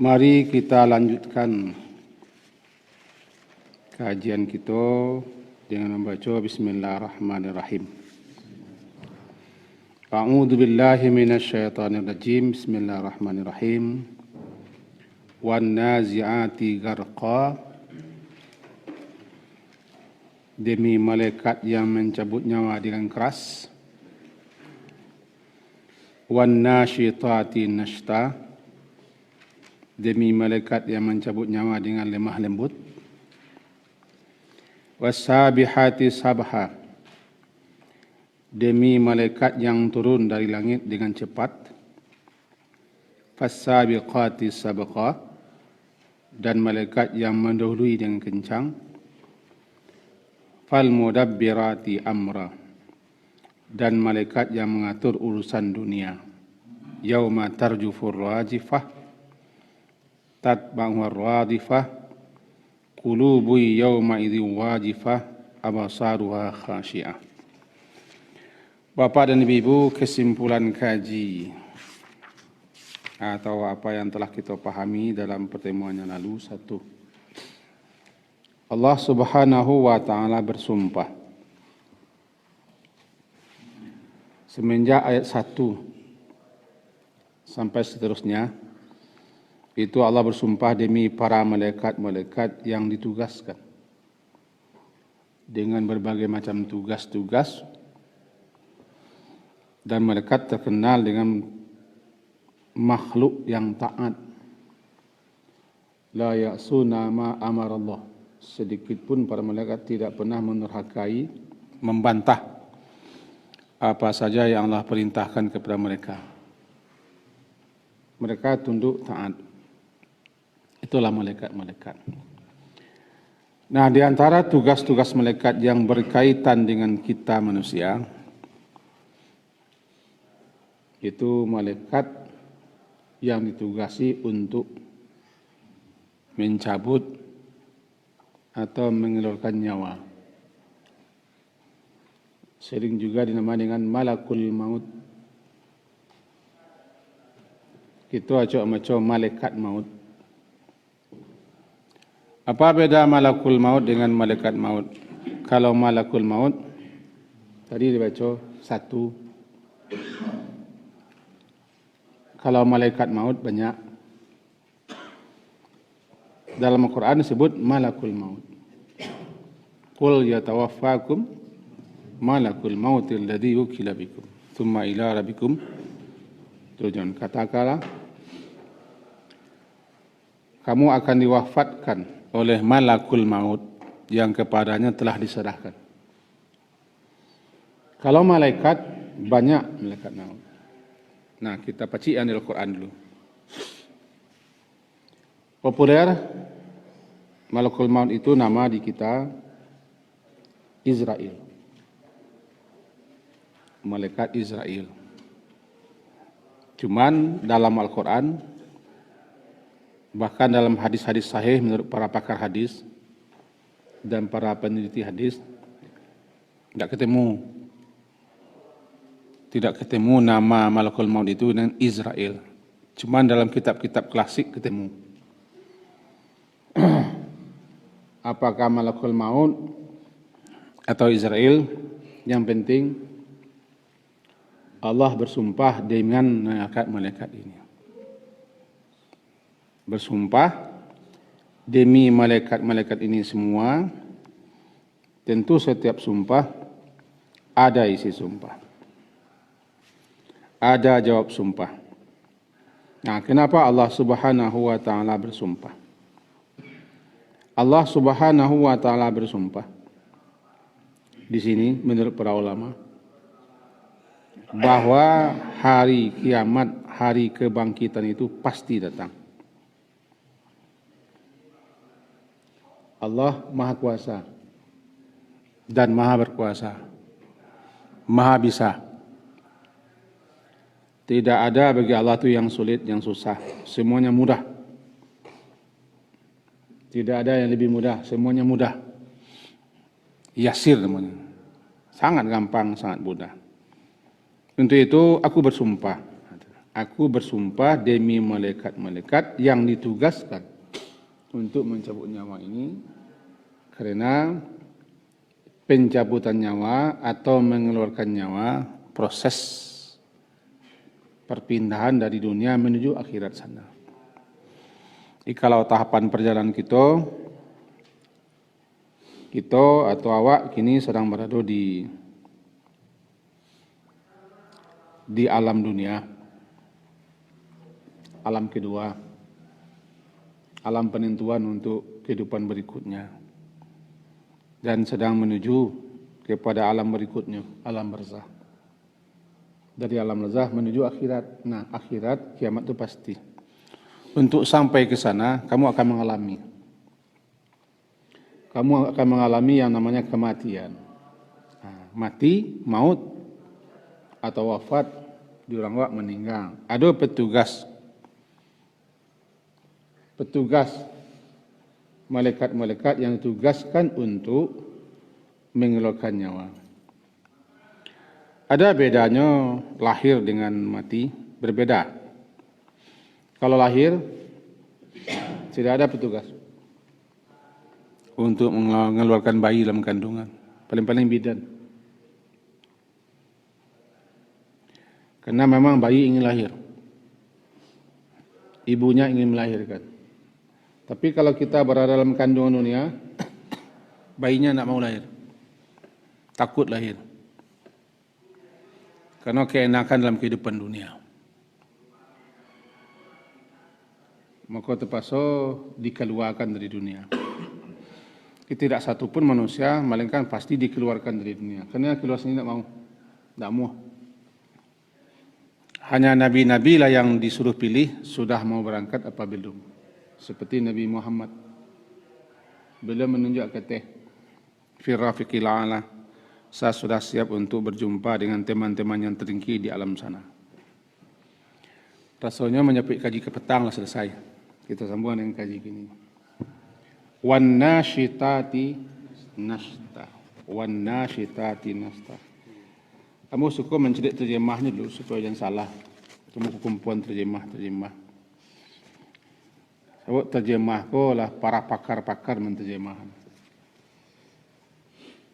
Mari kita lanjutkan kajian kita dengan membaca Bismillahirrahmanirrahim. A'udzu billahi minasyaitonir rajim. Bismillahirrahmanirrahim. Wan nazi'ati gharqa. Demi malaikat yang mencabut nyawa dengan keras. Wan nasyitati nashta. Demi malaikat yang mencabut nyawa dengan lemah lembut. Wasabihati sabha. Demi malaikat yang turun dari langit dengan cepat. Fasabiqati sabqa. Dan malaikat yang mendahului dengan kencang. Falmudabbirati amra. Dan malaikat yang mengatur urusan dunia. Yauma tarjufur rajifah. Tatba'u radifah. Qulubu yawma idhin wajifah. Abasaruha khasyi'ah. Bapak dan Ibu, kesimpulan kaji atau apa yang telah kita pahami dalam pertemuan yang lalu. Satu, Allah Subhanahu wa ta'ala bersumpah. Semenjak ayat 1 sampai seterusnya, itu Allah bersumpah demi para malaikat-malaikat yang ditugaskan dengan berbagai macam tugas-tugas, dan malaikat terkenal dengan makhluk yang taat. La ya'suna ma amarallah. Sedikit pun para malaikat tidak pernah menurhakai, membantah apa saja yang Allah perintahkan kepada mereka. Mereka tunduk taat. Itulah malaikat-malaikat. Nah, di antara tugas-tugas malaikat yang berkaitan dengan kita manusia, itu malaikat yang ditugasi untuk mencabut atau mengeluarkan nyawa. Sering juga dinamai dengan malakul maut. Itu macam malaikat maut. Apa beda malakul maut dengan malaikat maut? Kalau malakul maut, tadi dibaca 1. Kalau malaikat maut banyak. Dalam Al-Quran disebut malakul maut. Qul yatawaffakum malakul mautil ladzi wukila bikum thumma ila rabbikum turja'un. Katakanlah, kamu akan diwafatkan oleh malakul maut yang kepadanya telah diserahkan. Kalau malaikat, banyak malaikat maut. Nah, kita baca di Al-Quran dulu. Populer, malakul maut itu nama di kita Israel. Malaikat Israel. Cuman dalam Al-Quran, bahkan dalam hadis-hadis sahih menurut para pakar hadis dan para peneliti hadis, tidak ketemu nama malakul maut itu dengan Israel. Cuman dalam kitab-kitab klasik ketemu. Apakah malakul maut atau Israel? Yang penting Allah bersumpah dengan malaikat ini. Bersumpah demi malaikat-malaikat ini semua. Tentu setiap sumpah ada isi sumpah, ada jawab sumpah. Nah, kenapa Allah Subhanahu wa ta'ala bersumpah? Allah Subhanahu wa ta'ala bersumpah di sini menurut para ulama bahwa hari kiamat, hari kebangkitan itu pasti datang. Allah Maha Kuasa dan Maha Berkuasa, Maha Bisa. Tidak ada bagi Allah itu yang sulit, yang susah. Semuanya mudah. Tidak ada yang lebih mudah. Semuanya mudah. Yasir namanya. Sangat gampang, sangat mudah. Untuk itu aku bersumpah. Aku bersumpah demi malaikat-malaikat yang ditugaskan untuk mencabut nyawa ini, karena pencabutan nyawa atau mengeluarkan nyawa proses perpindahan dari dunia menuju akhirat sana. Kalau tahapan perjalanan kita atau awak kini sedang berada di alam dunia, alam kedua, alam penentuan untuk kehidupan berikutnya, dan sedang menuju kepada alam berikutnya, alam barzakh. Dari alam barzakh menuju akhirat. Nah, akhirat, kiamat itu pasti. Untuk sampai ke sana, kamu akan mengalami yang namanya kematian. Nah, mati, maut, atau wafat, di orang wak meninggal. Ada petugas malaikat-malaikat yang ditugaskan untuk mengeluarkan nyawa. Ada bedanya lahir dengan mati, berbeda. Kalau lahir, tidak ada petugas untuk mengeluarkan bayi dalam kandungan, paling-paling bidan. Karena memang bayi ingin lahir, ibunya ingin melahirkan. Tapi kalau kita berada dalam kandungan dunia, bayinya tidak mau lahir, takut lahir, karena keenakan dalam kehidupan dunia. Maka terpaksa dikeluarkan dari dunia. Tidak satu pun manusia, melainkan pasti dikeluarkan dari dunia. Karena keluar sini tidak mau. Hanya nabi-nabi lah yang disuruh pilih sudah mau berangkat apa belum. Seperti Nabi Muhammad, beliau menunjuk kata fi rafiqil a'la, saya sudah siap untuk berjumpa dengan teman-teman yang tertinggi di alam sana. Rasanya menyapik kaji ke petang lah selesai. Kita sambung dengan kaji gini. Wan nasyitati nashta. Wan nasyitati nashta. Kamu suka mencedik terjemahnya dulu supaya jangan salah. Kamu kumpulan terjemah. Sebab terjemah ko lah para pakar-pakar menterjemahan.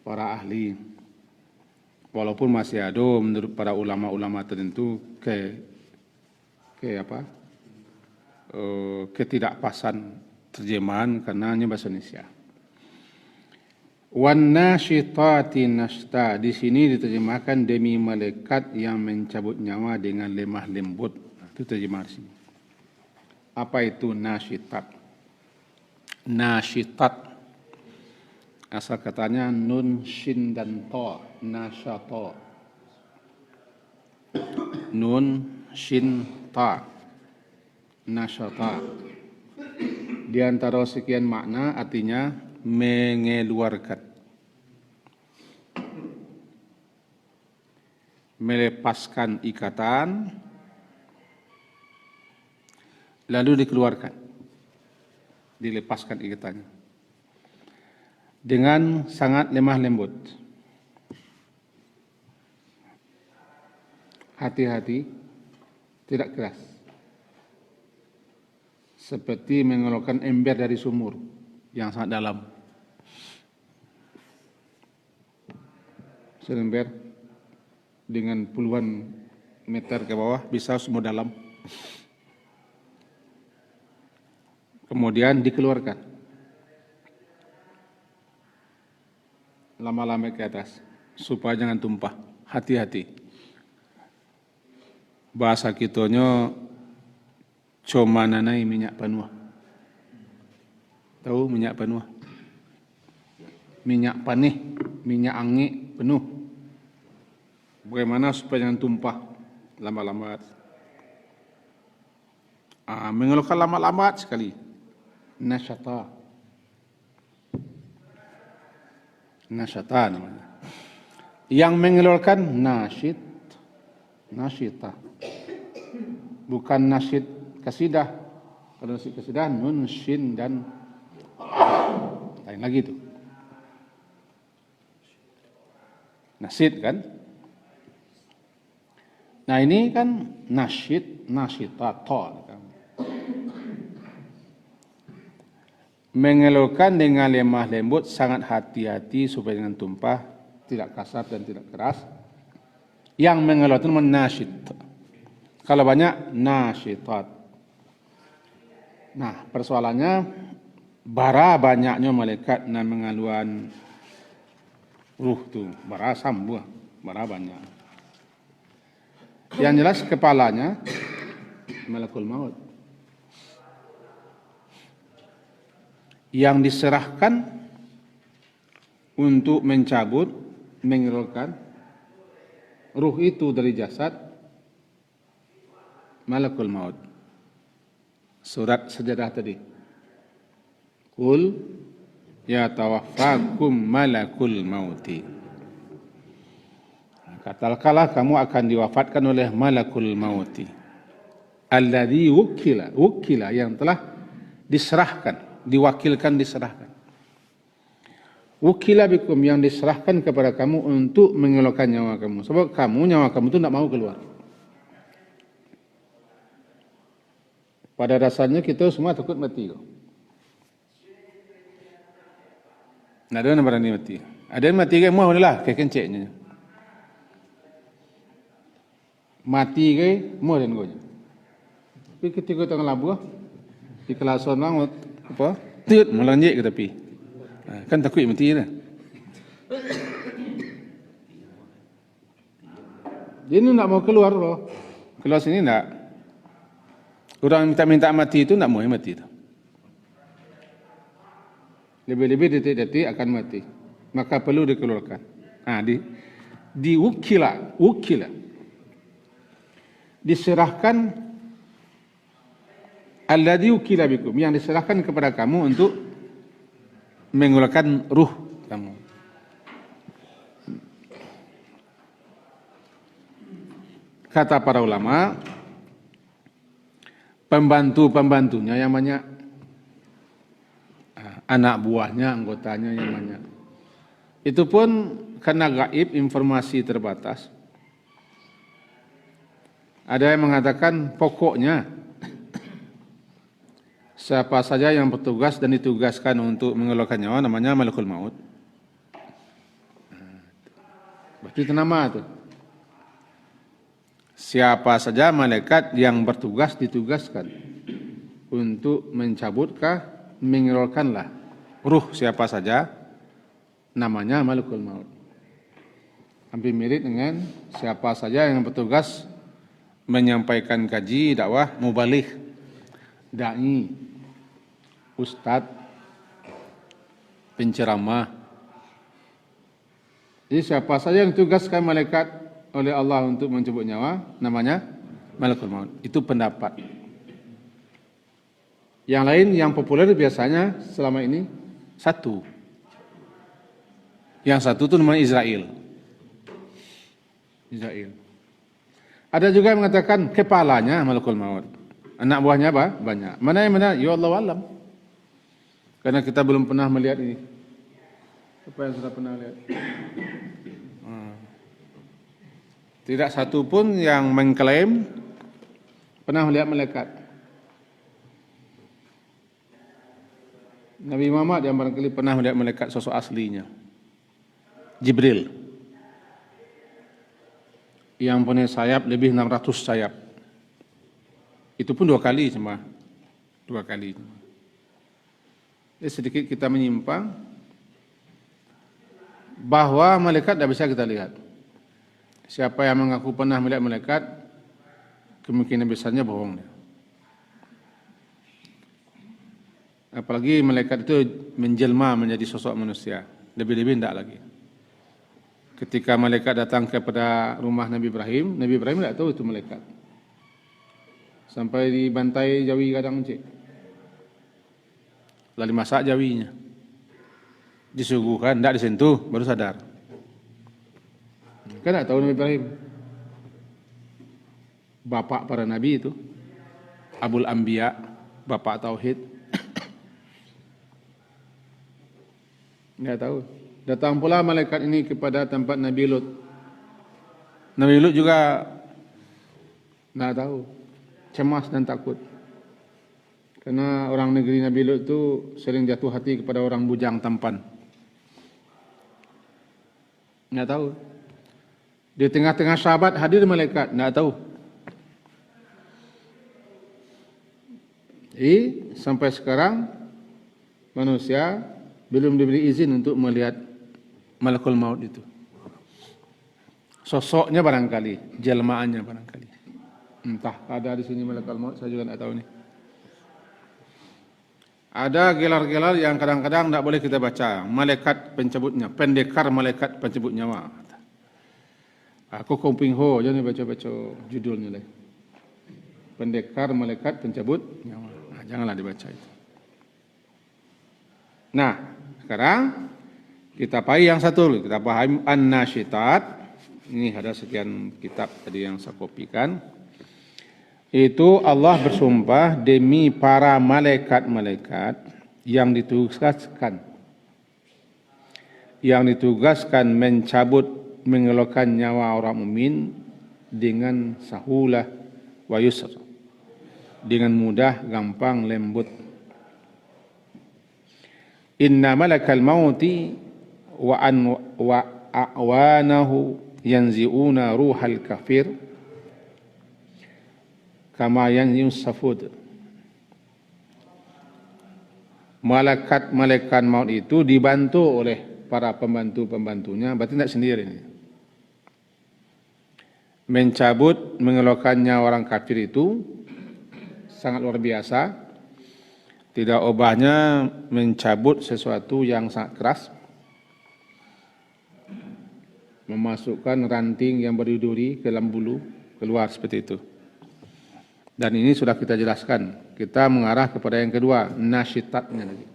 Para ahli. Walaupun masih ada menurut para ulama-ulama tertentu ketidakpasan terjemahan karena hanya bahasa Indonesia. Wan nasyitati nashta, di sini diterjemahkan demi malaikat yang mencabut nyawa dengan lemah lembut. Itu terjemah di sini. Apa itu nasyitat? Nasyitat asal katanya nun shin dan ta, nasyata. Nun shin ta, nasyata. Di antara sekian makna artinya mengeluarkan, melepaskan ikatan, lalu dikeluarkan, dilepaskan ikatannya dengan sangat lemah lembut. Hati-hati, tidak keras. Seperti mengeluarkan ember dari sumur yang sangat dalam. Ember dengan puluhan meter ke bawah, bisa sumur dalam. Kemudian dikeluarkan. Lama-lama ke atas, supaya jangan tumpah. Hati-hati. Bahasa kitanya, cuma nanai minyak panua. Tahu minyak panua? Minyak panih, minyak angin penuh. Bagaimana supaya jangan tumpah lama-lama? Mengeluarkan lama-lama sekali. Nasyata. Nasyata namanya. Yang mengeluarkan nasyita. Bukan nasyid kasidah. Kalau nasyid kasidah nun, shin dan lain lagi itu. Nasyid kan? Nah ini kan nasyid, nasyitat, mengeluhkan dengan lemah lembut, sangat hati-hati supaya dengan tumpah, tidak kasar dan tidak keras. Yang mengeluh itu nasyid. Kalau banyak nasyitat. Nah persoalannya, bara banyaknya malaikat yang mengaluan ruh tu, bara sambuh, bara banyak. Yang jelas kepalanya malakul maut. Yang diserahkan untuk mencabut, mengeluarkan ruh itu dari jasad malakul maut. Surat sejadah tadi. Qul yatawaffakum malakul mauti. Katakanlah kamu akan diwafatkan oleh malakul mauti. Alladzi wukila yang telah diserahkan, diwakilkan diserahkan. Wukila bikum yang diserahkan kepada kamu untuk mengeluarkan nyawa kamu. Sebab nyawa kamu itu tidak mau keluar. Pada dasarnya kita semua takut mati. Tidak ada yang berani mati. Ada yang mati kan mau lah, kayak kenceknya. Mati ke mau dan gonya. Tapi ketika tengah labuh, di kelasan orang apa? Tiut melanjik ke tepi. Kan takut mati dah. Dia ni nak mau keluar loh. Keluar sini nak. Orang minta mati itu nak mau mati tu. Lebih-lebih detik-detik akan mati. Maka perlu dikeluarkan. Di wukila. Diserahkan alladzi wukila bikum yang diserahkan kepada kamu untuk mengeluarkan ruh kamu. Kata para ulama, pembantu-pembantunya yang banyak, anak buahnya, anggotanya yang banyak. Itu pun karena gaib, informasi terbatas. Ada yang mengatakan pokoknya siapa saja yang bertugas dan ditugaskan untuk mengeluarkan nyawa namanya malakul maut. Berarti itu nama itu. Siapa saja malaikat yang bertugas ditugaskan untuk mencabutkah, mengeluarkanlah ruh siapa saja namanya malakul maut. Hampir mirip dengan siapa saja yang bertugas menyampaikan kaji, dakwah, mubaligh, da'i, ustadz, penceramah. Jadi siapa saja yang ditugaskan malaikat oleh Allah untuk mencabut nyawa, namanya malakul maut. Itu pendapat. Yang lain yang populer biasanya selama ini satu. Yang satu itu namanya Israel. Ada juga yang mengatakan kepalanya malakul maut. Anak buahnya apa? Banyak. Mana yang mana? Ya Allah alam. Karena kita belum pernah melihat ini. Apa yang sudah pernah lihat? Tidak satu pun yang mengklaim pernah melihat malaikat. Nabi Muhammad yang barangkali pernah melihat malaikat sosok aslinya. Jibril. Yang punya sayap lebih 600 sayap. Itu pun 2 kali cuma. 2 kali. Jadi sedikit kita menyimpang bahwa malaikat tidak bisa kita lihat. Siapa yang mengaku pernah melihat malaikat, kemungkinan besarnya bohong. Apalagi malaikat itu menjelma menjadi sosok manusia. Lebih-lebih tidak lagi. Ketika malaikat datang kepada rumah Nabi Ibrahim tidak tahu itu malaikat. Sampai dibantai jawi kadang cik. Lalu masak jawinya. Disuguhkan, tidak disentuh, baru sadar. Kan tak tahu Nabi Ibrahim. Bapak para Nabi itu. Abul Anbiya, Bapak Tauhid. Tidak tahu. Datang pula malaikat ini kepada tempat Nabi Lut. Nabi Lut juga Nggak tahu. Cemas dan takut. Karena orang negeri Nabi Lut itu sering jatuh hati kepada orang bujang tampan. Nggak tahu. Di tengah-tengah sahabat hadir malaikat, nggak tahu. Jadi sampai sekarang manusia belum diberi izin untuk melihat malakul maut itu. Sosoknya barangkali, jelmaannya barangkali. Entah ada di sini malakul maut, saya juga nggak tahu nih. Ada gelar-gelar yang kadang-kadang tidak boleh kita baca. Malaikat pencabutnya, pendekar malaikat pencabut nyawa. Aku kumping ho, jangan baca-baca judulnya lagi. Pendekar malaikat pencabut nyawa. Nah, janganlah dibaca itu. Nah, sekarang kita pahami yang satu dulu. Kita pahami An-Nasyitat. Ini ada sekian kitab tadi yang saya kopikan. Itu Allah bersumpah demi para malaikat-malaikat yang ditugaskan mencabut, mengelakkan nyawa orang mukmin dengan sahulah wa yusr, dengan mudah, gampang, lembut. Inna malakal mauti wa a'wanahu yanzi'una ruhal kafir kama yanzi'un safud. Malaikat maut itu dibantu oleh para pembantu-pembantunya, berarti tidak sendiri ini. Mencabut, mengelakkannya orang kafir itu sangat luar biasa. Tidak ubahnya mencabut sesuatu yang sangat keras, memasukkan ranting yang berduri ke dalam bulu, keluar seperti itu. Dan ini sudah kita jelaskan. Kita mengarah kepada yang kedua, nasyitatnya lagi.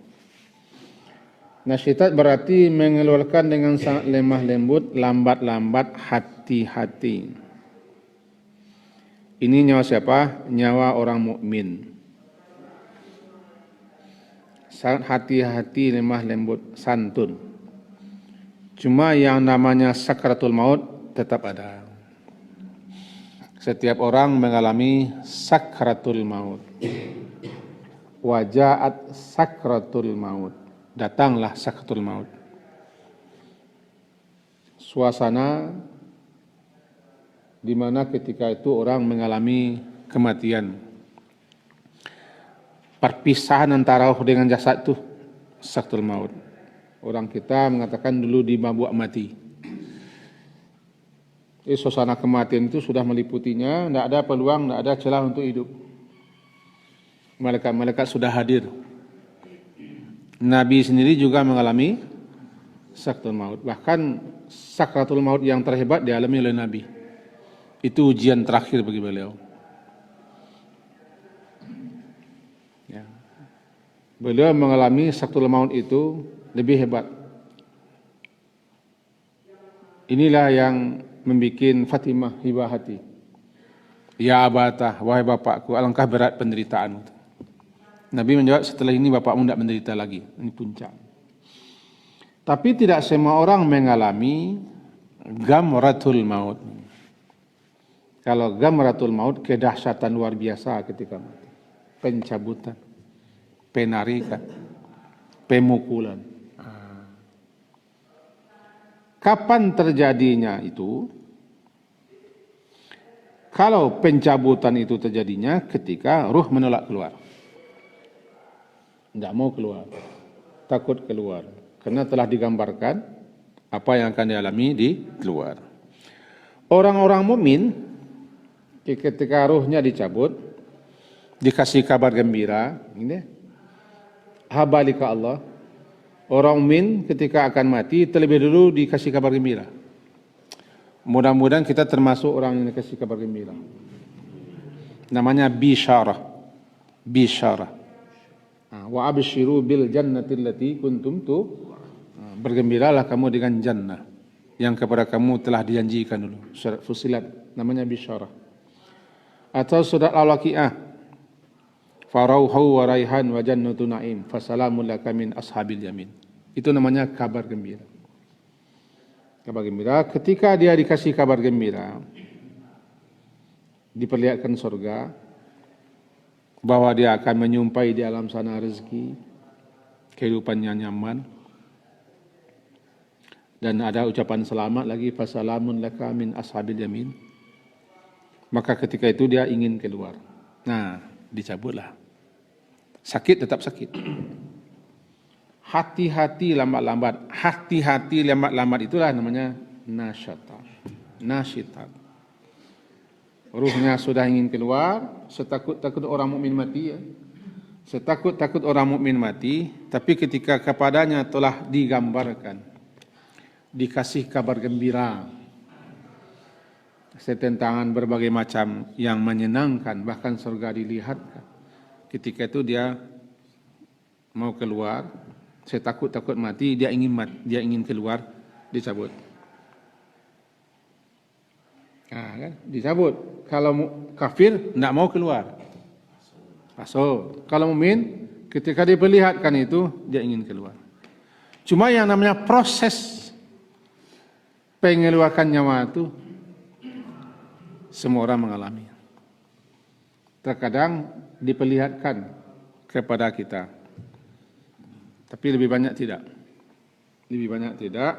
Nasyitat berarti mengeluarkan dengan sangat lemah lembut, lambat-lambat, hati-hati. Ini nyawa siapa? Nyawa orang mukmin. Sangat hati-hati, lemah lembut, santun. Cuma yang namanya sakratul maut tetap ada. Setiap orang mengalami sakratul maut. Wajaat sakratul maut. Datanglah sakratul maut. Suasana di mana ketika itu orang mengalami kematian. Perpisahan antara roh dengan jasad itu sakratul maut. Orang kita mengatakan dulu di mabuk mati. Suasana kematian itu sudah meliputinya, tidak ada peluang, tidak ada celah untuk hidup. Malaikat-malaikat sudah hadir. Nabi sendiri juga mengalami sakratul maut. Bahkan sakratul maut yang terhebat dialami oleh Nabi. Itu ujian terakhir bagi beliau. Ya. Beliau mengalami sakratul maut itu lebih hebat. Inilah yang membuat Fatimah hibah hati. Ya abatah, wahai bapakku, alangkah berat penderitaan. Nabi menjawab, setelah ini bapakmu tidak menderita lagi. Ini puncak. Tapi tidak semua orang mengalami gamratul maut. Kalau gamratul maut, kedahsyatan luar biasa ketika mati. Pencabutan, penarikan, pemukulan. Kapan terjadinya itu? Kalau pencabutan itu terjadinya ketika ruh menolak keluar. Tidak mau keluar. Takut keluar. Karena telah digambarkan apa yang akan dialami di keluar. Orang-orang mukmin ketika ruhnya dicabut, dikasih kabar gembira. Ini, habalika Allah. Orang mukmin ketika akan mati terlebih dulu dikasih kabar gembira. Mudah-mudahan kita termasuk orang yang dikasih kabar gembira. Namanya bisyarah. Bisyarah. Wa abshiru bil jannati allati kuntum tu. Bergembiralah kamu dengan jannah yang kepada kamu telah dijanjikan dulu. Surat Fussilat namanya bisyarah. Atau surat Al-Waqiah. Farauhu wa raihan wa jannatu na'im fasalamun laka min ashabil yamin. Itu namanya kabar gembira. Kabar gembira, ketika dia dikasih kabar gembira, diperlihatkan surga, bahwa dia akan menyumpai di alam sana rezeki, kehidupannya nyaman, dan ada ucapan selamat lagi, fasalamun laka min ashabil yamin. Maka ketika itu dia ingin keluar. Nah, dicabutlah. Sakit tetap sakit. Hati-hati lambat-lambat. Hati-hati lambat-lambat itulah namanya nasyitat. Ruhnya sudah ingin keluar, setakut-takut orang mukmin mati ya. Setakut-takut orang mukmin mati, tapi ketika kepadanya telah digambarkan, dikasih kabar gembira, setentangan berbagai macam yang menyenangkan, bahkan surga dilihatkan. Ketika itu dia mau keluar, setakut-takut mati, dia ingin keluar, dicabut. Nah, kan? Dicabut. Kalau kafir tidak mau keluar, masuk. Kalau mukmin, ketika diperlihatkan itu dia ingin keluar. Cuma yang namanya proses pengeluarkan nyawa itu semua orang mengalami. Terkadang diperlihatkan kepada kita, tapi lebih banyak tidak. Lebih banyak tidak.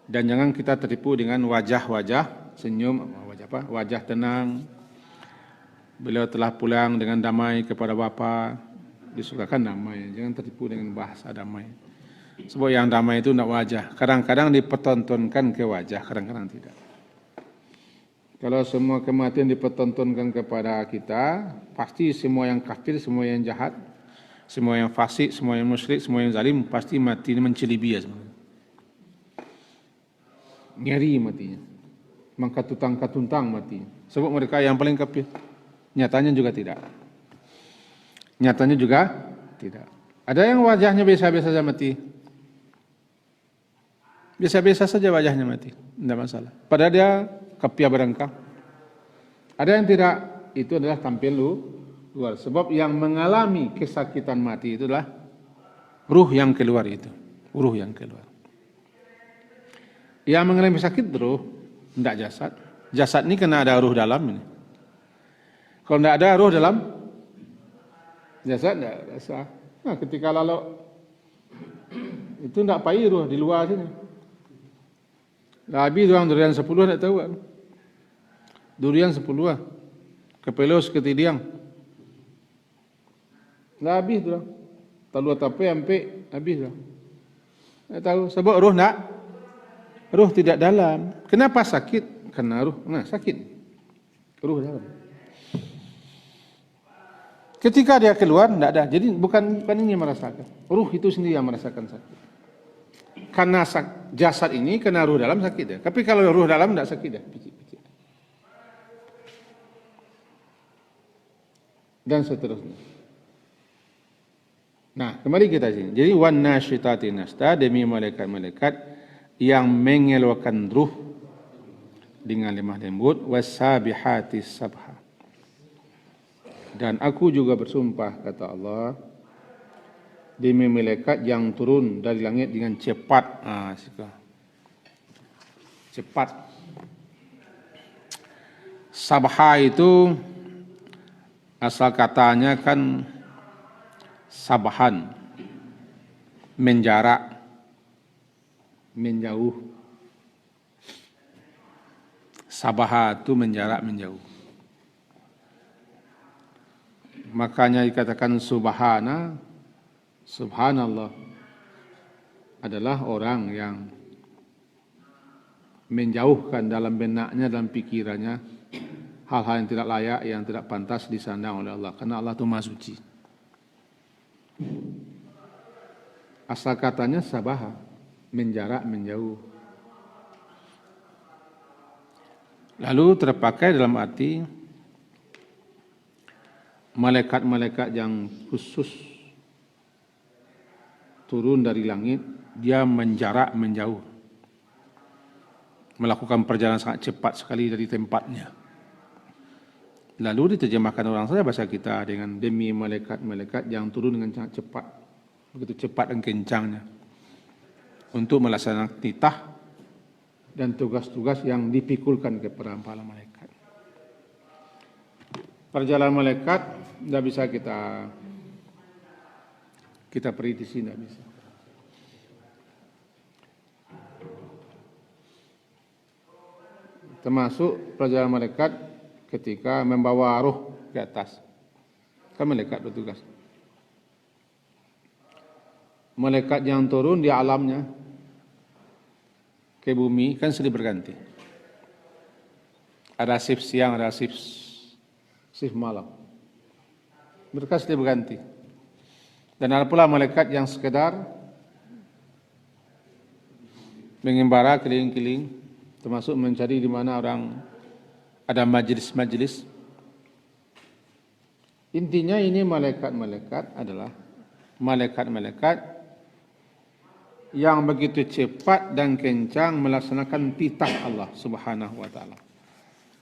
Dan jangan kita tertipu dengan wajah-wajah senyum, wajah tenang. Beliau telah pulang dengan damai kepada Bapa. Disukakan damai. Jangan tertipu dengan bahasa damai. Sebab yang damai itu tidak wajah. Kadang-kadang dipertontonkan ke wajah, kadang-kadang tidak. Kalau semua kematian dipertontonkan kepada kita, pasti semua yang kafir, semua yang jahat, semua yang fasik, semua yang musyrik, semua yang zalim, pasti mati mencelibi semua. Ngeri matinya. Mengkatuntang mati. Sebab mereka yang paling kafir. Nyatanya juga tidak. Nyatanya juga tidak. Ada yang wajahnya biasa-biasa saja mati. Biasa-biasa saja wajahnya mati. Tidak masalah. Padahal dia kafir berengkang. Ada yang tidak. Itu adalah tampil luar. Sebab yang mengalami kesakitan mati itu adalah ruh yang keluar itu. Ruh yang keluar. Yang mengalami sakit ruh, tidak jasad. Jasad ini kena ada ruh dalam ini. Kalau tidak ada ruh dalam jasad, tidak rasa. Nah, ketika lalu itu tidak payah ruh di luar sini. Habis orang durian 10 tidak tahu kan? Durian 10 kepelos ketidiang. Habis tu lah. Talu tape sampai habis lah. Tak tahu sebab ruh nak. Ruh tidak dalam. Kenapa sakit? Karena ruh. Nah, sakit. Ruh dalam. Ketika dia keluar, tidak ada. Jadi bukan ini yang merasakan. Ruh itu sendiri yang merasakan sakit. Karena jasad ini, kena ruh dalam sakit dia. Tapi kalau ruh dalam tidak sakit dia. Picit-picit. Dan seterusnya. Nah, kembali kita sini. Jadi wan nasyitati nashta, demi malaikat-malaikat yang mengeluarkan ruh dengan lemah lembut, wasabihati sabha. Dan aku juga bersumpah, kata Allah, demi malaikat yang turun dari langit dengan cepat. Cepat. Sabha itu asal katanya kan sabahan, menjarak, menjauh. Sabaha itu menjarak, menjauh. Makanya dikatakan subhanallah adalah orang yang menjauhkan dalam benaknya, dalam pikirannya hal-hal yang tidak layak, yang tidak pantas disandang oleh Allah. Karena Allah itu Maha Suci. Asal katanya sabaha, menjarak, menjauh. Lalu terpakai dalam arti malaikat-malaikat yang khusus turun dari langit, dia menjarak, menjauh. Melakukan perjalanan sangat cepat sekali dari tempatnya. Lalu diterjemahkan orang saja bahasa kita dengan demi malaikat-malaikat yang turun dengan sangat cepat. Begitu cepat dan kencangnya. Untuk melaksanakan titah dan tugas-tugas yang dipikulkan kepada para malaikat. perjalanan malaikat tidak bisa kita peritisi, tidak bisa. Termasuk perjalanan malaikat ketika membawa ruh ke atas. Kan malaikat bertugas. Malaikat yang turun di alamnya ke bumi kan silih berganti. Ada shift siang, ada shift malam. Mereka silih berganti. Dan ada pula malaikat yang sekedar mengembara keliling-keliling, termasuk mencari di mana orang ada majlis-majlis. Intinya ini malaikat-malaikat adalah malaikat-malaikat yang begitu cepat dan kencang melaksanakan titah Allah Subhanahu wa taala.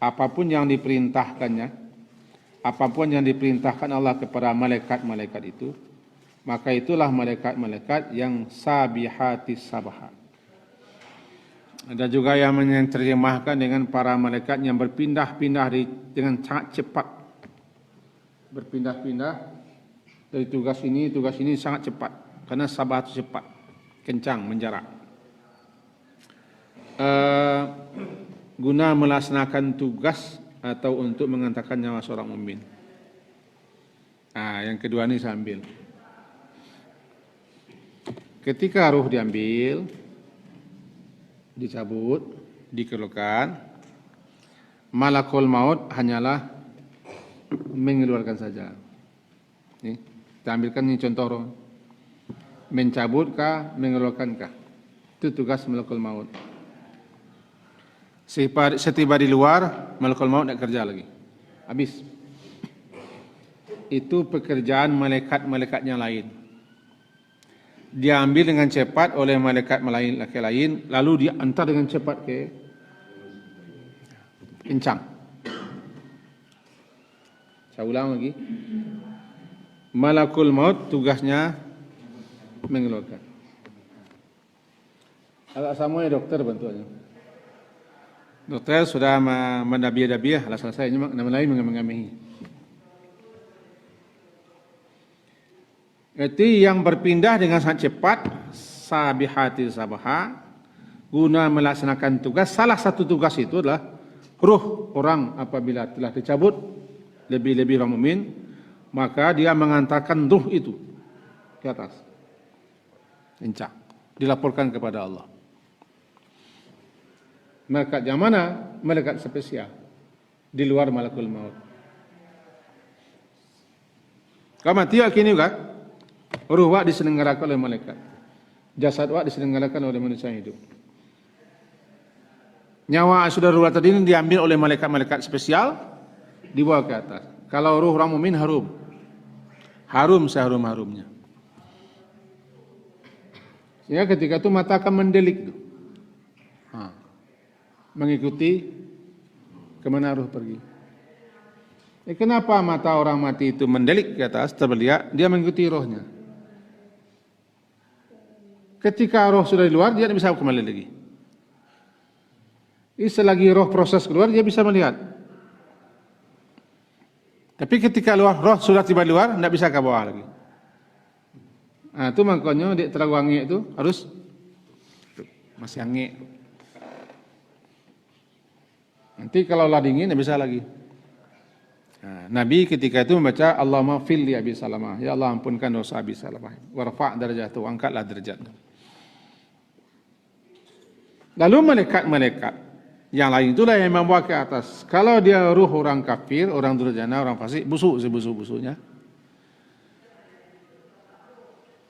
Apapun yang diperintahkannya, apapun yang diperintahkan Allah kepada malaikat-malaikat itu, maka itulah malaikat-malaikat yang sabihati sabaha. Ada juga yang menerjemahkan dengan para malaikat yang berpindah-pindah dengan sangat cepat. Berpindah-pindah dari tugas ini sangat cepat. Karena sabah itu cepat, kencang, menjarak. Guna melaksanakan tugas atau untuk mengantarkan nyawa seorang mukmin. Yang kedua ini saya ambil. Ketika ruh diambil, dicabut, dikeluarkan, malakul maut hanyalah mengeluarkan saja. Ini, kita ambilkan ini contoh roh. Mencabutkah, mengeluarkankah? Itu tugas malakul maut. Setiba di luar, malakul maut tidak kerja lagi. Habis. Itu pekerjaan malaikat-malaikat yang lain. Diambil dengan cepat oleh malaikat lain, lalu diantar dengan cepat ke kencang. Saya ulang lagi. Malakul maut tugasnya mengeluarkan. Agak sama ya dokter bentuknya. Dokter sudah mendabiah-dabiah, alah selesai, nama lain mengamih. Itu yang berpindah dengan sangat cepat, sabihati sabaha, guna melaksanakan tugas. Salah satu tugas itu adalah ruh orang apabila telah dicabut, lebih-lebih orang mukmin, maka dia mengantarkan ruh itu ke atas. Kencang. Dilaporkan kepada Allah. Malaikat yang mana? Malaikat spesial. Di luar malakul maut. Kau mati kini juga. Ruh wak diselenggarakan oleh malaikat. Jasad wak diselenggarakan oleh manusia hidup. Nyawa sudah ruh tadi ini diambil oleh malaikat-malaikat spesial, dibawa ke atas. Kalau ruh orang mukmin harum. Harum seharum-harumnya. Ya, ketika itu mata akan mendelik. Mengikuti kemana ruh pergi. Kenapa mata orang mati itu mendelik ke atas, terbeliak, dia mengikuti rohnya. Ketika roh sudah di luar, dia tidak bisa kembali lagi. Selagi roh proses keluar, dia bisa melihat. Tapi ketika roh sudah tiba di luar, tidak bisa ke bawah lagi. Itu makanya di terlalu angin itu harus masih angin. Nanti kalau lah dingin, tidak bisa lagi. Nabi ketika itu membaca Allahumma fil li Abi Salamah. Ya Allah ampunkan dosa Abi Salamah. Warfa' darajatuh, angkatlah derajatnya. Lalu malaikat-malaikat yang lain itulah yang membawa ke atas. Kalau dia ruh orang kafir, orang durjana, orang fasik, busuk sebusuk-busuknya.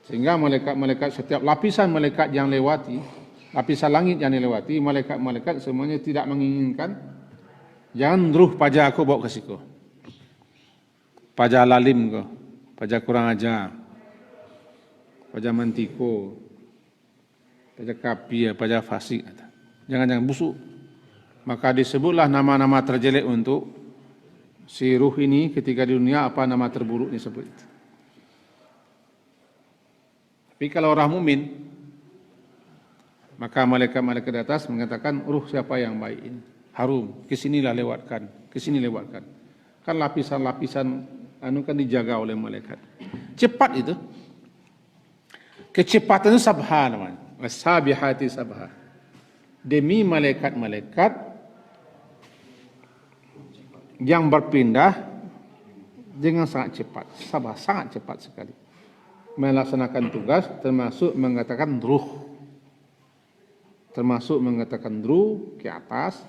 Sehingga malaikat-malaikat setiap lapisan malaikat yang lewati, lapisan langit yang dilewati, malaikat-malaikat semuanya tidak menginginkan jangan ruh paja aku bawa ke siku. Paja lalim ko, paja kurang ajar, paja mantiko, paja kapi, paja fasik. Jangan busuk. Maka disebutlah nama-nama terjelek untuk si ruh ini ketika di dunia, apa nama terburuk disebut itu. Tapi kalau orang mukmin, maka malaikat-malaikat di atas mengatakan ruh siapa yang baik ini. Harum, kesinilah lewatkan, kesini lewatkan. Kan lapisan-lapisan kan dijaga oleh malaikat. Cepat itu. Kecepatan itu sabha namanya. Wasabihati sabha. Demi malaikat-malaikat yang berpindah dengan sangat cepat. Sabha sangat cepat sekali. Melaksanakan tugas termasuk mengatakan ruh. Termasuk mengatakan ruh ke atas.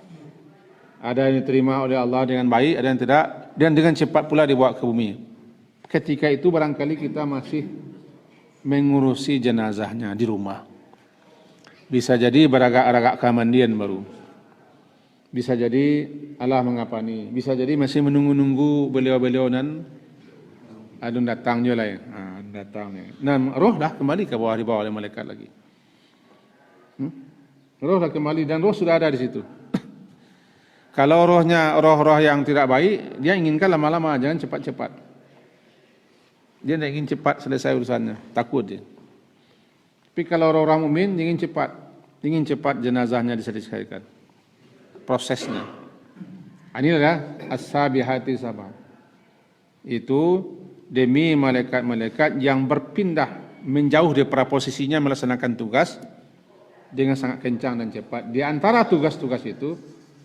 Ada yang diterima oleh Allah dengan baik, ada yang tidak. Dan dengan cepat pula dibawa ke bumi. Ketika itu barangkali kita masih mengurusi jenazahnya di rumah. Bisa jadi beragak-agak kemandian baru. Bisa jadi Allah mengapani. Bisa jadi masih menunggu-nunggu beliau-beliau dan adun datangnya lah ya. Datangnya. Dan roh dah kembali ke bawah, dibawa oleh malaikat lagi. Roh dah kembali dan roh sudah ada di situ. Kalau roh-roh yang tidak baik, dia inginkan lama-lama, jangan cepat-cepat. Dia tidak ingin cepat selesai urusannya, takut dia. Tapi kalau orang mukmin ingin cepat jenazahnya diselesaikan. Prosesnya. Ini adalah as-sabihati sabah. Itu demi malaikat-malaikat yang berpindah menjauh daripada posisinya melaksanakan tugas dengan sangat kencang dan cepat. Di antara tugas-tugas itu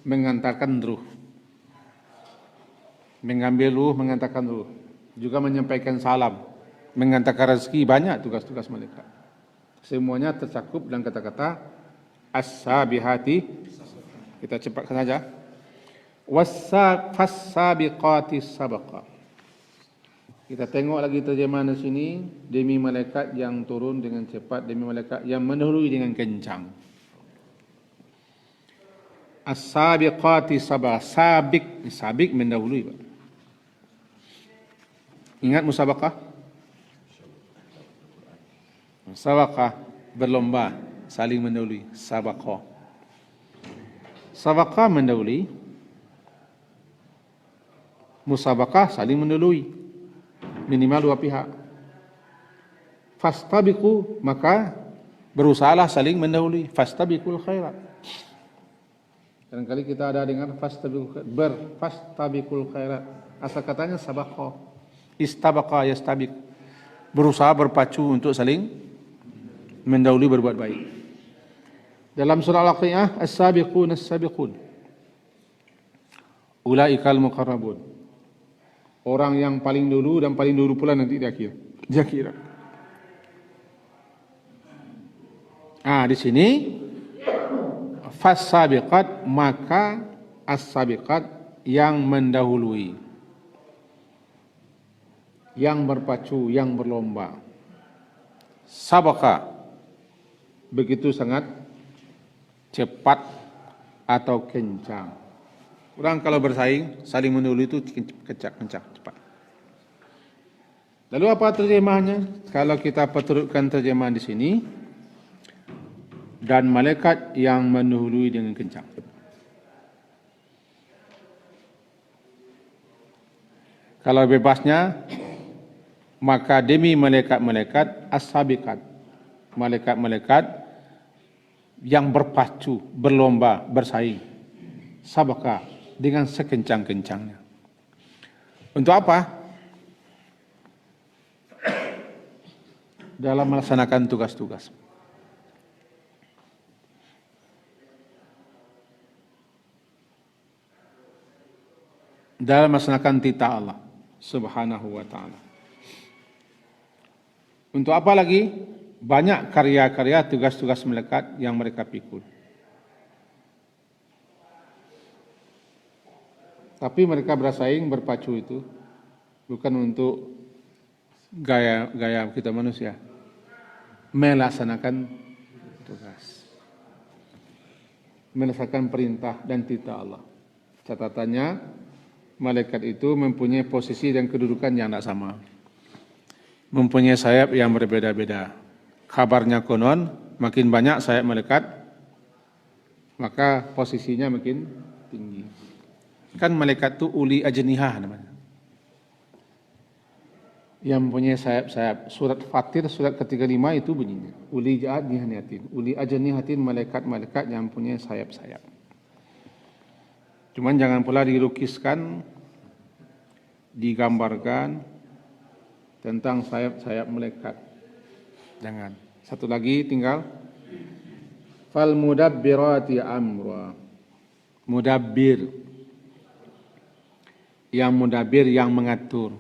mengantarkan ruh. Mengambil ruh, mengantarkan ruh. Juga menyampaikan salam, mengantarkan rezeki, banyak tugas-tugas malaikat. Semuanya tercakup dalam kata-kata as-sabihati. Kita cepatkan saja. Was-sabiqati sabaqa. Kita tengok lagi terjemahan di sini, demi malaikat yang turun dengan cepat, demi malaikat yang mendahului dengan kencang. As-sabiqati sabaqa. Sabik mendahului. Ingat musabaqah? Sabaqah berlomba, saling mendahului. Sabaqah. Sabaqah mendahului. Musabaqah saling mendahului. Minimal dua pihak. Fastabiqu, maka berusahalah saling mendahului. Fastabiqul khairat. Kadang-kadang kita ada dengar fastabiqul khairat. Asal katanya sabaqah. Istabaqa yastabiq. Berusaha berpacu untuk saling mendahului berbuat baik. Dalam surah Al-Waqiah, as-sabiqun as-sabiqun. Ulaikal muqarrabun. Orang yang paling dulu dan paling dulu pula nanti di akhir. Di akhirat. Di sini fas-sabiqat, maka as-sabiqat yang mendahului. Yang berpacu, yang berlomba. Sabaqa, begitu sangat cepat atau kencang. Orang kalau bersaing, saling mendahului itu kencang, cepat. Lalu apa terjemahannya? Kalau kita perturutkan terjemahan di sini, dan malaikat yang mendahului dengan kencang. Kalau bebasnya, maka demi malaikat-malaikat as-sabiqat, malaikat-malaikat yang berpacu, berlomba, bersaing, sabaqah, dengan sekencang-kencangnya. Untuk apa? Dalam melaksanakan tugas-tugas. Dalam melaksanakan titah Allah Subhanahu wa ta'ala. Untuk apa lagi? Banyak karya-karya tugas-tugas malaikat yang mereka pikul. Tapi mereka bersaing, berpacu itu bukan untuk gaya kita manusia. Melaksanakan tugas. Melaksanakan perintah dan titah Allah. Catatannya, malaikat itu mempunyai posisi dan kedudukan yang tidak sama. Mempunyai sayap yang berbeda-beda. Kabarnya konon, makin banyak sayap malaikat, maka posisinya makin tinggi. Kan malaikat itu uli ajnihah namanya. Yang mempunyai sayap-sayap. Surat Fatir, surat ke-35 itu bunyinya. Uli ajnihatin. Uli ajnihatin, malaikat-malaikat yang mempunyai sayap-sayap. Cuman jangan pula dilukiskan digambarkan tentang sayap-sayap malaikat. Jangan. Satu lagi tinggal. Fal mudabbirati amra. Mudabbir. Yang mudabbir, yang mengatur.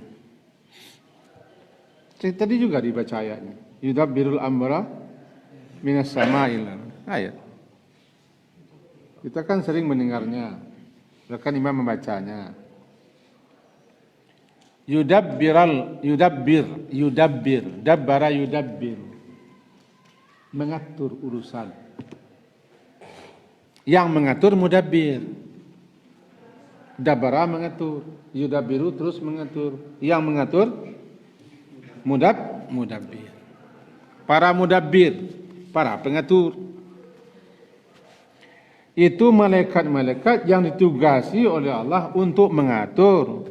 Tadi juga dibaca ayatnya. Yudabbirul amra minas sama'il. Ayat. Kita kan sering mendengarnya. Bahkan imam membacanya. Yudabbir, dabbara yudabbir. Mengatur urusan. Yang mengatur mudabbir. Dabbara mengatur, yudabbiru terus mengatur. Yang mengatur mudabbir. Para mudabbir, para pengatur. Itu malaikat-malaikat yang ditugasi oleh Allah untuk mengatur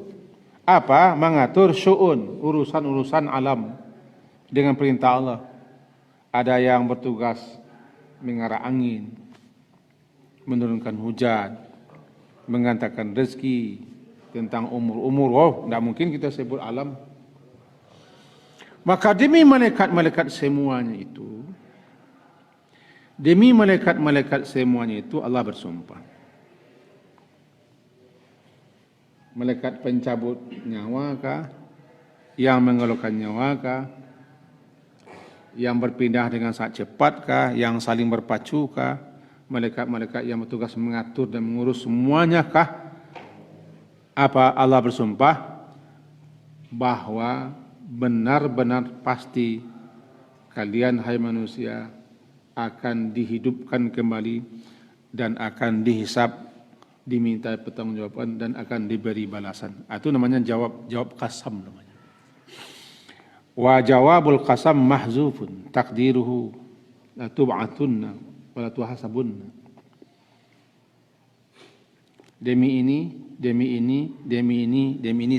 apa? Mengatur syu'un, urusan-urusan alam dengan perintah Allah. Ada yang bertugas mengarah angin, menurunkan hujan, menghantarkan rezeki, tentang umur-umur. Oh, tidak mungkin kita sebut alam. Maka demi malaikat-malaikat semuanya itu, demi malaikat-malaikat semuanya itu Allah bersumpah. Malaikat pencabut nyawa kah? Yang mengeluarkan nyawa kah? Yang berpindah dengan sangat cepat kah? Yang saling berpacu kah? Malaikat-malaikat yang bertugas mengatur dan mengurus semuanya kah? Apa Allah bersumpah bahwa benar-benar pasti kalian hai manusia akan dihidupkan kembali dan akan dihisab, diminta pertanggungjawaban dan akan diberi balasan. Itu namanya jawab qasam namanya. Wa jawabul qasam mahzufun taqdiruhu la tub'atunna wa la tuhasabunna. Demi ini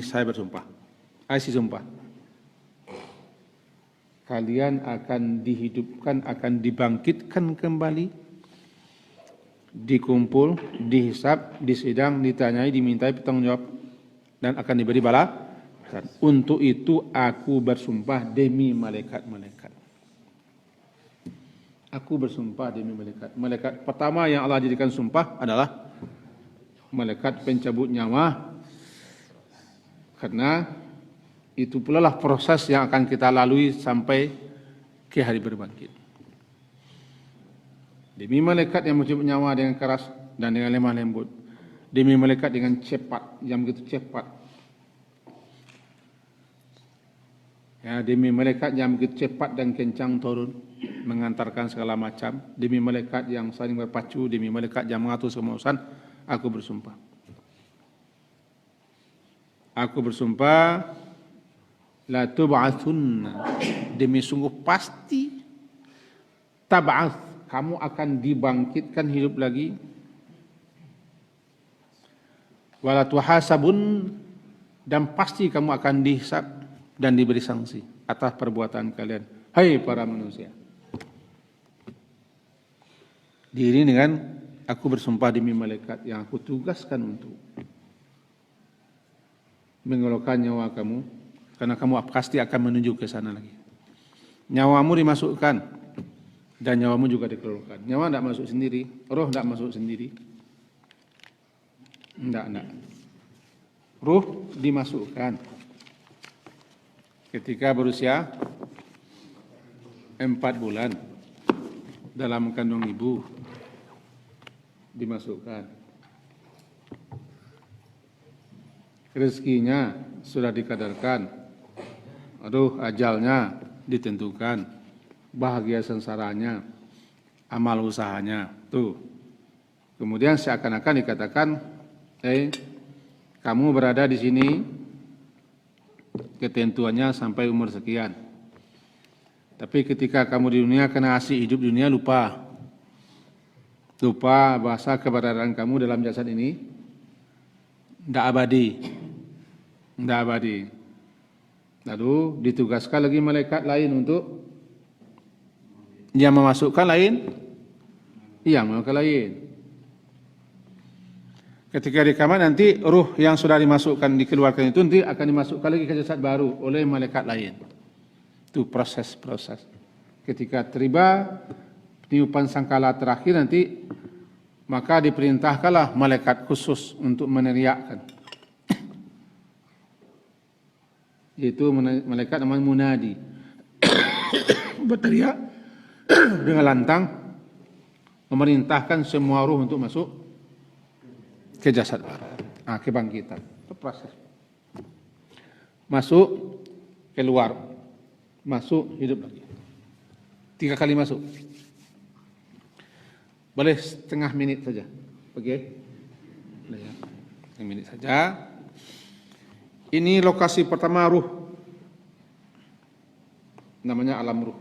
saya bersumpah. Saya sumpah. Kalian akan dihidupkan, akan dibangkitkan kembali, dikumpul, dihisab, disidang, ditanyai, dimintai pertanggungjawab dan akan diberi balasan. Untuk itu aku bersumpah demi malaikat-malaikat. Aku bersumpah demi malaikat. Malaikat pertama yang Allah jadikan sumpah adalah malaikat pencabut nyawa, karena itu pula lah proses yang akan kita lalui sampai ke hari berbangkit. Demi malaikat yang mencabut nyawa dengan keras dan dengan lemah lembut. Demi malaikat dengan cepat, yang begitu cepat. Ya, demi malaikat yang begitu cepat dan kencang turun, mengantarkan segala macam. Demi malaikat yang saling berpacu, demi malaikat yang mengatur semua urusan, aku bersumpah. Aku bersumpah, la tub'atsunna, demi sungguh pasti, tab'ats, kamu akan dibangkitkan hidup lagi, wala tuhasabun, dan pasti kamu akan dihisab dan diberi sanksi atas perbuatan kalian, hai para manusia. Diiringi dengan aku bersumpah demi malaikat yang aku tugaskan untuk mengeluarkan nyawa kamu, karena kamu pasti akan menuju ke sana lagi. Nyawamu dimasukkan dan nyawamu juga dikeluarkan. Nyawa tidak masuk sendiri, roh tidak masuk sendiri. Tidak. Ruh dimasukkan ketika berusia 4 bulan dalam kandung ibu, dimasukkan. Rezekinya sudah dikadarkan, ruh ajalnya ditentukan, bahagia sengsaranya, amal usahanya, tuh. Kemudian seakan-akan dikatakan, kamu berada di sini, ketentuannya sampai umur sekian. Tapi ketika kamu di dunia kena asik hidup dunia, lupa bahasa keberadaan kamu dalam jasad ini tidak abadi. Lalu ditugaskan lagi malaikat lain untuk yang memasukkan lain, yang memasukkan lain. Ketika dikamat nanti ruh yang sudah dimasukkan, dikeluarkan itu nanti akan dimasukkan lagi ke jasad baru oleh malaikat lain. Itu proses-proses. Ketika tiba peniupan sangkala terakhir nanti, maka diperintahkanlah malaikat khusus untuk meneriakkan. Itu malaikat namanya munadi. Berteriak dengan lantang, memerintahkan semua ruh untuk masuk ke jasad baru. Kebangkitan. Itu proses. Masuk, keluar. Masuk, hidup lagi. 3 kali masuk. Boleh setengah minit saja. Okey? Boleh ya. Setengah minit saja. Ini lokasi pertama ruh. Namanya alam ruh.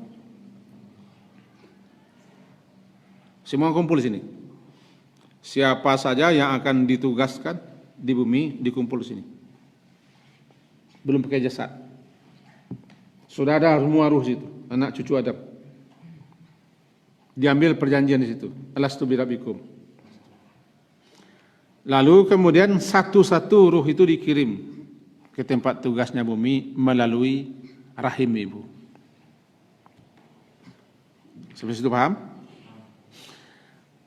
Semua kumpul di sini. Siapa saja yang akan ditugaskan di bumi dikumpul di sini. Belum pakai jasad. Sudah ada semua ruh situ, anak cucu Adam. Diambil perjanjian di situ. Alastu birabbikum. Lalu kemudian satu-satu ruh itu dikirim ke tempat tugasnya bumi melalui rahim ibu. Sampai situ paham?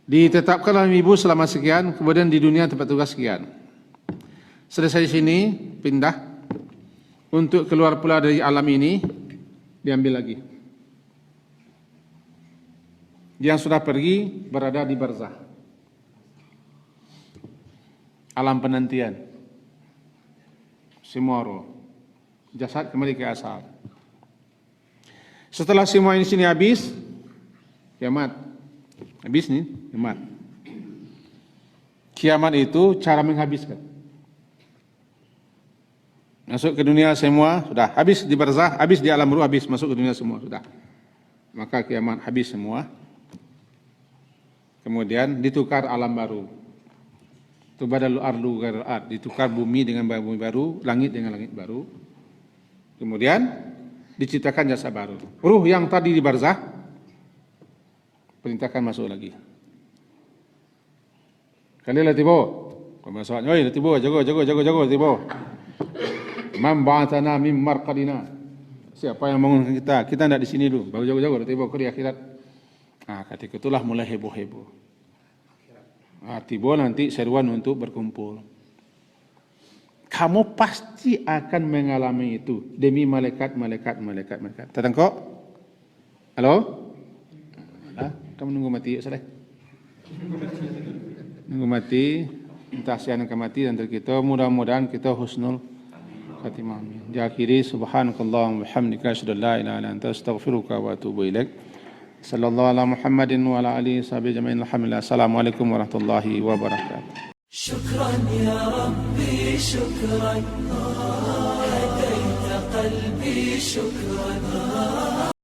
Ditetapkan dalam ibu selama sekian, kemudian di dunia tempat tugas sekian. Selesai sini, pindah. Untuk keluar pula dari alam ini, diambil lagi. Yang sudah pergi berada di barzah. Alam penantian. Semua roh. Jasad kembali ke asal. Setelah semua ini sini habis, kiamat. Habis nih, kiamat. Kiamat itu cara menghabiskan. Masuk ke dunia semua, sudah. Habis di barzah, habis di alam ruh, habis. Masuk ke dunia semua, sudah. Maka kiamat habis semua. Kemudian ditukar alam baru. Tubadalul ardu ghairil ard. Ditukar bumi dengan bumi baru, langit dengan langit baru. Kemudian diciptakan jasa baru. Ruh yang tadi di barzah, perintahkan masuk lagi. Kalilah tibo. Masuknya, oi tibo, jago tibo. Man ba'athana min marqadina. Siapa yang bangunkan kita? Kita tidak di sini dulu. Baru jago tibo ke akhirat. Ketika itulah mulai heboh-heboh. Tibo nanti seruan untuk berkumpul. Kamu pasti akan mengalami itu demi malaikat. Tatang kok? Halo? Kamu nunggu mati, yuk selesai. Nunggu mati, minta asian ke mati dan kita mudah-mudahan kita husnul khatimah. Diakhiri subhanakallahumma wa bihamdika asyhadu an la ilaha illa anta astaghfiruka wa atubu ilaik. Sallallahu ala Muhammadin wa ala alihi sahbihi jami'in. Alhamdulillah. Assalamualaikum warahmatullahi wabarakatuh. Syukran ya Rabbi, syukran. Hadaita qalbi, syukran.